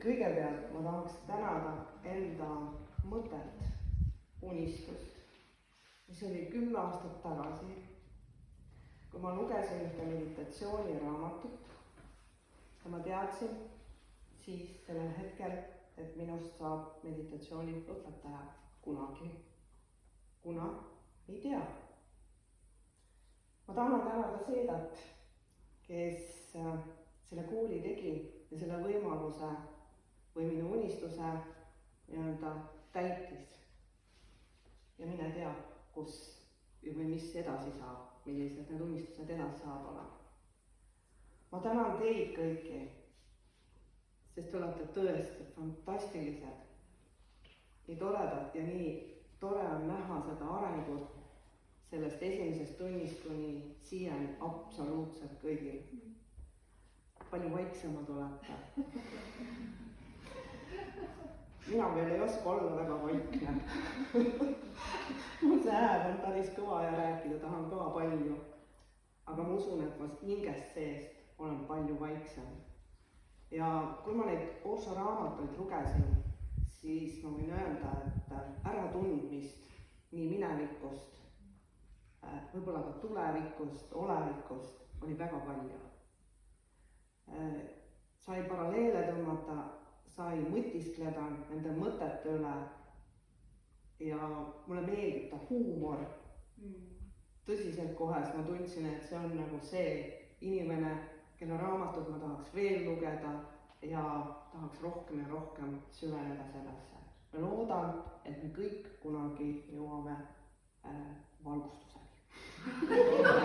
kõigepealt ma tahaks tänada enda mõtet, unistust, mis oli 10 aastat tagasi, kui ma lugesin ühte meditatsiooniraamatut ja ma teadsin siis sellel hetkel, et minust saab meditatsiooni õpetaja kunagi, kuna ei tea. Ma tahan tänada Seedat, kes selle kooli tegi ja selle võimaluse või minu unistuse nii-öelda täitis. Ja mine tea, kus või mis edasi saab, millised need unistused edasi saab olema. Ma tänan teid kõiki, sest te olete tõesti fantastilised. Nii toredad ja nii tore on näha seda arengut sellest esimesest tunnist kuni siiani absoluutselt kõigil. Palju vaiksemad olete. Mina veel ei oska olla väga vaikne. Mul see hääl on päris kõva ja rääkida tahan ka palju. Aga ma usun, et ma hingest seest olen palju vaiksem. Ja kui ma neid Osho raamatuid lugesin, siis ma võin öelda, et äratundmist nii minevikust, võib-olla ka tulevikust, olevikust oli väga palju. Sai paralleele tõmmata, sai mõtiskleda nende mõtete üle ja mulle meeldib ta huumor. Tõsiselt kohes ma tundsin, et see on nagu see inimene, kelle raamatut ma tahaks veel lugeda ja tahaks rohkem ja rohkem süveneda sellesse. Ma loodan, et me kõik kunagi jõuame valgustuseni.